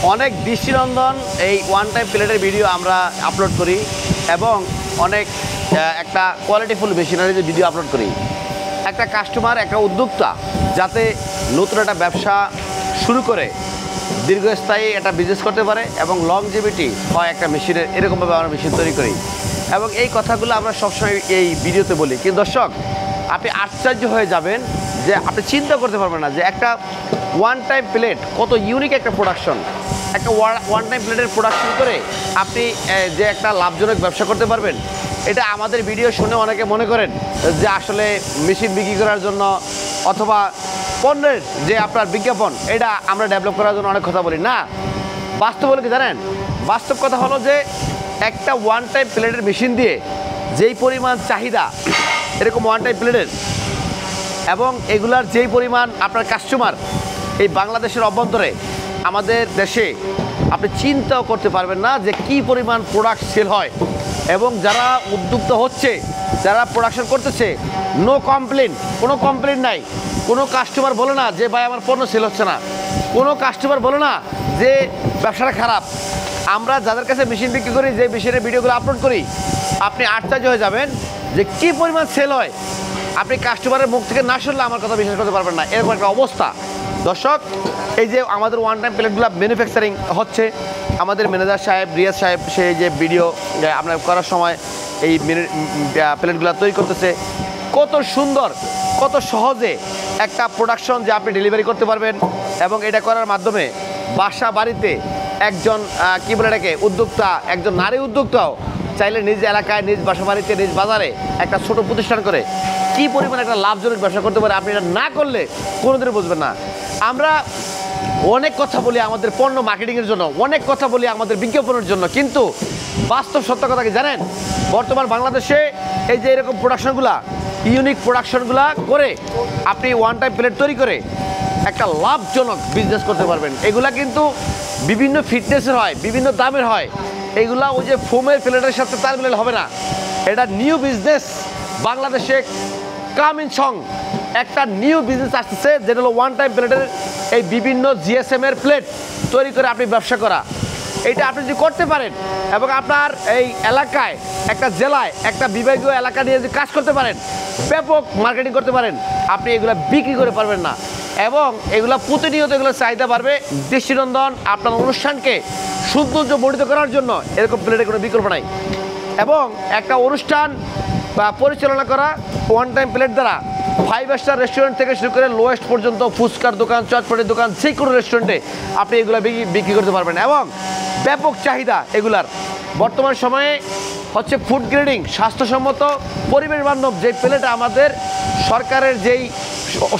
অনেক দৃষ্টিনন্দন এই ওয়ান টাইম প্লেটের ভিডিও আমরা আপলোড করি এবং অনেক একটা কোয়ালিটিফুল মেশিনারিজের ভিডিও আপলোড করি। একটা কাস্টমার, একটা উদ্যোক্তা যাতে নতুন একটা ব্যবসা শুরু করে দীর্ঘস্থায়ী একটা বিজনেস করতে পারে এবং লংজিভিটি হয় একটা মেশিনের, এরকমভাবে আমরা মেশিন তৈরি করি এবং এই কথাগুলো আমরা সবসময় এই ভিডিওতে বলি। কিন্তু দর্শক, আপনি আশ্চর্য হয়ে যাবেন যে আপনি চিন্তা করতে পারবেন না যে একটা ওয়ান টাইম প্লেট কত ইউনিক একটা প্রোডাকশন। একটা ওয়ান টাইম প্লেটের প্রোডাকশন করে আপনি যে একটা লাভজনক ব্যবসা করতে পারবেন, এটা আমাদের ভিডিও শুনে অনেকে মনে করেন যে আসলে মেশিন বিক্রি করার জন্য অথবা পণ্যের যে আপনার বিজ্ঞাপন, এটা আমরা ডেভেলপ করার জন্য অনেক কথা বলি না। বাস্তব হলো কি জানেন? বাস্তব কথা হলো যে একটা ওয়ান টাইম প্লেটের মেশিন দিয়ে যেই পরিমাণ চাহিদা এরকম ওয়ান টাইম প্লেটের এবং এগুলার যেই পরিমাণ আপনার কাস্টমার এই বাংলাদেশের অভ্যন্তরে আমাদের দেশে, আপনি চিন্তাও করতে পারবেন না যে কি পরিমাণ প্রোডাক্ট সেল হয়। এবং যারা উদ্যোক্তা হচ্ছে, যারা প্রোডাকশন করতেছে, নো কমপ্লেন, কোনো কমপ্লেন নাই। কোনো কাস্টমার বলে না যে ভাই আমার পণ্য সেল হচ্ছে না, কোনো কাস্টমার বলে না যে ব্যবসাটা খারাপ। আমরা যাদের কাছে মেশিন বিক্রি করি, যে মেশিনের ভিডিওগুলো আপলোড করি, আপনি আশ্চর্য হয়ে যাবেন যে কী পরিমাণ সেল হয়। আপনি কাস্টমারের মুখ থেকে না শুনলে আমার কথা বিশ্বাস করতে পারবেন না, এরকম একটা অবস্থা। দর্শক, এই যে আমাদের ওয়ান টাইম প্লেটগুলো ম্যানুফ্যাকচারিং হচ্ছে, আমাদের ম্যানেজার সাহেব, রিয়াজ সাহেব, সেই যে ভিডিও আপনার করার সময় এই প্লেটগুলো তৈরি করতেছে, কত সুন্দর, কত সহজে একটা প্রোডাকশন যে আপনি ডেলিভারি করতে পারবেন। এবং এটা করার মাধ্যমে বাসা বাড়িতে একজন কী বলে এটাকে উদ্যোক্তা, একজন নারী উদ্যোক্তাও চাইলে নিজ এলাকায়, নিজ বাসা বাড়িতে, নিজ বাজারে একটা ছোট প্রতিষ্ঠান করে কী পরিমাণে একটা লাভজনক ব্যবসা করতে পারে, আপনি এটা না করলে কোনোদিনও বুঝবেন না। আমরা অনেক কথা বলি আমাদের পণ্য মার্কেটিংয়ের জন্য, অনেক কথা বলি আমাদের বিজ্ঞাপনের জন্য, কিন্তু বাস্তব সত্য কথা কি জানেন? বর্তমান বাংলাদেশে এই যে এরকম প্রোডাকশনগুলা, ইউনিক প্রোডাকশনগুলা করে আপনি ওয়ান টাইম প্লেট তৈরি করে একটা লাভজনক বিজনেস করতে পারবেন। এগুলা কিন্তু বিভিন্ন ফিটনেসের হয়, বিভিন্ন দামের হয়। এগুলা ওই যে ফোমের প্লেটের সাথে তাল মিলালে হবে না। এটা নিউ বিজনেস বাংলাদেশে কামিং সং, একটা নিউ বিজনেস আসতেছে, যেটা হলো ওয়ান টাইম প্লেটের এই বিভিন্ন জিএসএমের প্লেট তৈরি করে আপনি ব্যবসা করা। এটা আপনি যদি করতে পারেন এবং আপনার এই এলাকায়, একটা জেলায়, একটা বিভাগীয় এলাকা নিয়ে যদি কাজ করতে পারেন, ব্যাপক মার্কেটিং করতে পারেন, আপনি এগুলো বিক্রি করে পারবেন না। এবং এগুলো প্রতিনিয়ত এগুলো চাহিদা বাড়বে। দৃষ্টিনন্দন আপনার অনুষ্ঠানকে সৌন্দর্য বর্ধিত করার জন্য এরকম প্লেটের কোনো বিকল্প নাই। এবং একটা অনুষ্ঠান বা পরিচালনা করা ওয়ান টাইম প্লেট দ্বারা 5 স্টার রেস্টুরেন্ট থেকে শুরু করে লোয়েস্ট পর্যন্ত ফুচকার দোকান, চটপটির দোকান, যে কোনো রেস্টুরেন্টে আপনি এগুলো বিক্রি করতে পারবেন। এবং ব্যাপক চাহিদা এগুলার। বর্তমান সময়ে হচ্ছে ফুড গ্রেডিং, স্বাস্থ্যসম্মত, পরিবেশ বান্ধব যে প্লেট আমাদের সরকারের যেই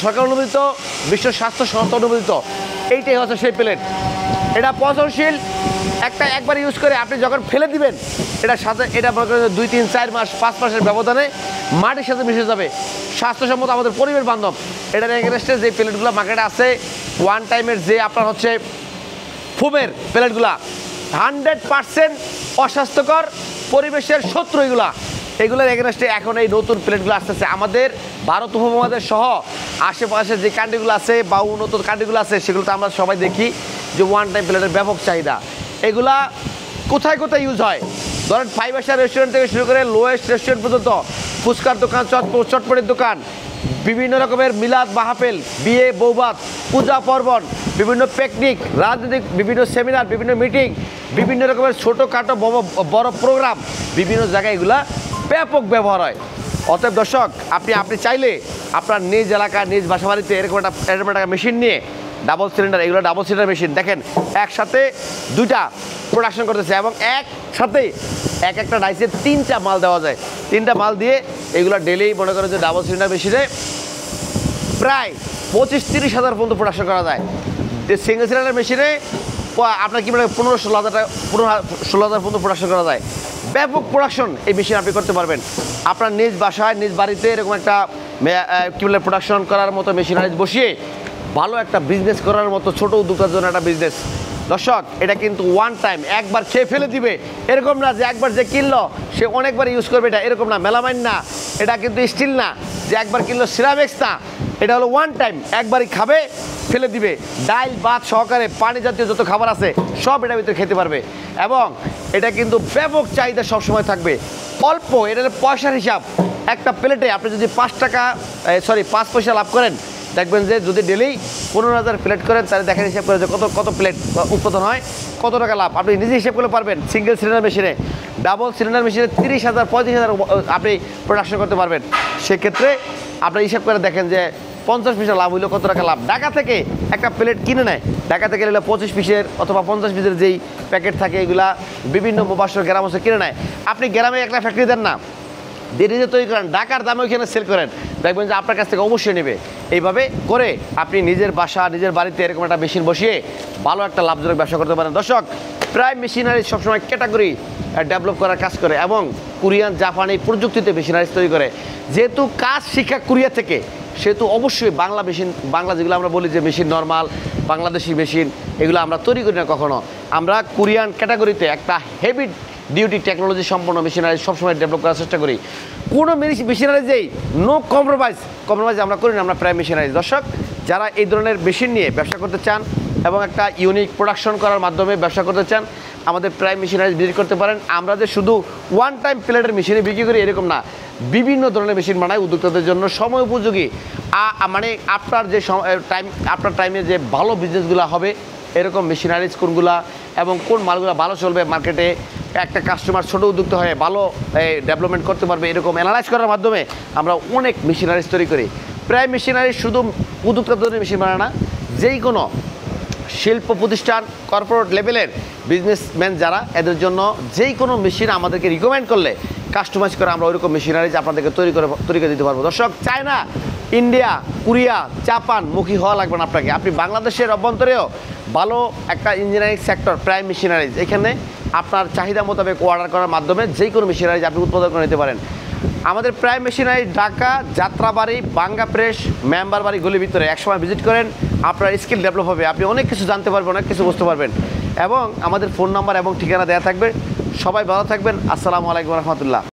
সরকার অনুমোদিত, বিশ্ব স্বাস্থ্য সংস্থা অনুমোদিত, এইটাই হচ্ছে সেই প্লেট। এটা পচনশীল, একবার ইউজ করে আপনি যখন ফেলে দিবেন, এটার সাথে এটা মনে করেন 2, 3, 4 মাস, 5 মাসের ব্যবধানে মাটির সাথে মিশে যাবে। স্বাস্থ্যসম্মত, আমাদের পরিবেশ বান্ধব। এটার এগেনস্টে যে প্লেটগুলো মার্কেটে আছে ওয়ান টাইমের, যে আপনার হচ্ছে ফোমের প্লেটগুলা 100% অস্বাস্থ্যকর, পরিবেশের শত্রু এগুলোর এগেনস্টে এখন এই নতুন প্লেটগুলো আসতেছে। আমাদের ভারত উপমহাদেশ সহ আশেপাশে যে কান্ট্রিগুলো আছে বা উন্নত কান্ট্রিগুলো আছে, সেগুলোতে আমরা সবাই দেখি যে ওয়ান টাইম প্লেটের ব্যাপক চাহিদা। এগুলা কোথায় কোথায় ইউজ হয়? ধরেন 5 স্টার রেস্টুরেন্ট থেকে শুরু করে লোয়েস্ট রেস্টুরেন্ট পর্যন্ত, ফুচকার দোকান, চটপটির দোকান, বিভিন্ন রকমের মিলাদ মাহফিল, বিয়ে বৌভাত, পূজা পার্বণ, বিভিন্ন পিকনিক, রাজনৈতিক বিভিন্ন সেমিনার, বিভিন্ন মিটিং, বিভিন্ন রকমের ছোটোখাটো বড় প্রোগ্রাম, বিভিন্ন জায়গায় এগুলা ব্যাপক ব্যবহার হয়। অতএব দর্শক, আপনি চাইলে আপনার নিজ এলাকা, নিজ বাসা বাড়িতে এরকম একটা মেশিন নিয়ে, ডাবল সিলিন্ডার, এগুলো ডাবল সিলিন্ডার মেশিন, দেখেন একসাথে 2টা প্রোডাকশন করতেছে এবং একসাথে একটা ডাইসে 3টা মাল দেওয়া যায়। 3টা মাল দিয়ে এগুলো ডেলি মনে করেন যে ডাবল সিলিন্ডার মেশিনে প্রায় 25-30 হাজার পর্যন্ত প্রোডাকশন করা যায়। যে সিঙ্গেল সিলিন্ডার মেশিনে আপনার কি মানে 15-16 হাজার টাকা, 15-16 হাজার পর্যন্ত প্রোডাকশন করা যায়। ব্যাপক প্রোডাকশন এই মেশিন আপনি করতে পারবেন। আপনার নিজ বাসায়, নিজ বাড়িতে এরকম একটা কী বলে প্রোডাকশন করার মতো মেশিনারিজ বসিয়ে ভালো একটা বিজনেস করার মতো, ছোটো উদ্যোক্তার জন্য একটা বিজনেস দর্শক এটা কিন্তু ওয়ান টাইম, একবার খেয়ে ফেলে দিবে এরকম না, যে একবার যে কিনলো সে অনেকবার ইউজ করবে, এটা এরকম না। মেলামাইন না, এটা কিন্তু স্টিল না যে একবার কিনলো, সিরামিক্স না, এটা হলো ওয়ান টাইম, একবারই খাবে ফেলে দিবে। ডাল ভাত সহকারে পানি জাতীয় যত খাবার আছে সব এটার ভিতরে খেতে পারবে। এবং এটা কিন্তু ব্যাপক চাহিদা সবসময় থাকবে। অল্প, এটা পয়সার হিসাব, একটা প্লেটে আপনি যদি 5 পয়সা লাভ করেন, দেখবেন যে যদি ডেলি 15,000 প্লেট করেন, তাহলে দেখেন হিসাব করে যে কত প্লেট উৎপাদন হয়, কত টাকা লাভ আপনি নিজে হিসাব করলে পারবেন। সিঙ্গেল সিলিন্ডার মেশিনে, ডাবল সিলিন্ডার মেশিনে 30,000 35,000 আপনি প্রোডাকশন করতে পারবেন। সেক্ষেত্রে আপনি হিসাব করে দেখেন যে 50 পিসের লাভ হইলো কত টাকা লাভ। ঢাকা থেকে একটা প্লেট কিনে নেয়, ঢাকা থেকে নিলে 25 পিসের অথবা 50 পিসের যেই প্যাকেট থাকে এগুলা বিভিন্ন মুবাসর গ্রাম আছে কিনে নেয়। আপনি গ্রামে একটা ফ্যাক্টরি দেন না, দেরিতে তৈরি করেন, ঢাকার দামে ওইখানে সেল করেন, দেখবেন যে আপনার কাছ থেকে অবশ্যই নেবে। এইভাবে করে আপনি নিজের বাসা, নিজের বাড়িতে এরকম একটা মেশিন বসিয়ে ভালো একটা লাভজনক ব্যবসা করতে পারেন। দর্শক, প্রাইম মেশিনারি সবসময় ক্যাটাগরি ডেভেলপ করার কাজ করে এবং কোরিয়ান, জাপানি প্রযুক্তিতে মেশিনারিজ তৈরি করে। যেহেতু কাজ শিক্ষা কোরিয়া থেকে, সেহেতু অবশ্যই বাংলা মেশিন, বাংলা যেগুলো আমরা বলি যে মেশিন নর্মাল বাংলাদেশি মেশিন, এগুলো আমরা তৈরি করি না কখনো। আমরা কোরিয়ান ক্যাটাগরিতে একটা হেভি ডিউটি টেকনোলজি সম্পন্ন মেশিনারি সবসময় ডেভেলপ করার চেষ্টা করি। কোনো মেশিনারিজেই নো কম্প্রোমাইজ আমরা করি না, আমরা প্রাইম মেশিনারিজ। দর্শক, যারা এই ধরনের মেশিন নিয়ে ব্যবসা করতে চান এবং একটা ইউনিক প্রোডাকশন করার মাধ্যমে ব্যবসা করতে চান, আমাদের প্রাইম মেশিনারিজ ভিজিট করতে পারেন। আমরা যে শুধু ওয়ান টাইম প্লেটের মেশিনে বিক্রি করি এরকম না, বিভিন্ন ধরনের মেশিন বানাই উদ্যোক্তাদের জন্য সময় উপযোগী, মানে আপনার যে আপনার টাইমে যে ভালো বিজনেসগুলো হবে এরকম মেশিনারিজ কোনগুলা এবং কোন মালগুলো ভালো চলবে মার্কেটে, একটা কাস্টমার ছোটো উদ্যোক্তা হয়ে ভালো ডেভেলপমেন্ট করতে পারবে, এরকম অ্যানালাইজ করার মাধ্যমে আমরা অনেক মেশিনারিজ তৈরি করি। প্রায় মেশিনারিজ শুধু উদ্যোক্তাদের মেশিন বানায় না, যেই কোনো শিল্প প্রতিষ্ঠান, কর্পোরেট লেভেলের বিজনেসম্যান যারা, এদের জন্য যেই কোনো মেশিন আমাদেরকে রিকমেন্ড করলে কাস্টমাইজ করে আমরা ওইরকম মেশিনারিজ আপনাদেরকে তৈরি করে দিতে পারবো। দর্শক, চায়না, ইন্ডিয়া, কোরিয়া, জাপান মুখী হওয়া লাগবে না আপনাকে। আপনি বাংলাদেশের অভ্যন্তরেও ভালো একটা ইঞ্জিনিয়ারিং সেক্টর প্রাইম মেশিনারিজ, এখানে আপনার চাহিদা মোতাবেক অর্ডার করার মাধ্যমে যেই কোনো মেশিনারিজ আপনি উৎপাদন করে নিতে পারেন। আমাদের প্রাইম মেশিনারিজ ঢাকা, যাত্রাবাড়ি, বাঙ্গা প্রেস, মেম্বার বাড়ি গলির ভিতরে একসময় ভিজিট করেন, আপনার স্কিল ডেভেলপ হবে, আপনি অনেক কিছু জানতে পারবেন, অনেক কিছু বুঝতে পারবেন। এবং আমাদের ফোন নাম্বার এবং ঠিকানা দেওয়া থাকবে। সবাই ভালো থাকবেন। আসসালামু আলাইকুম রহমতুল্লাহ।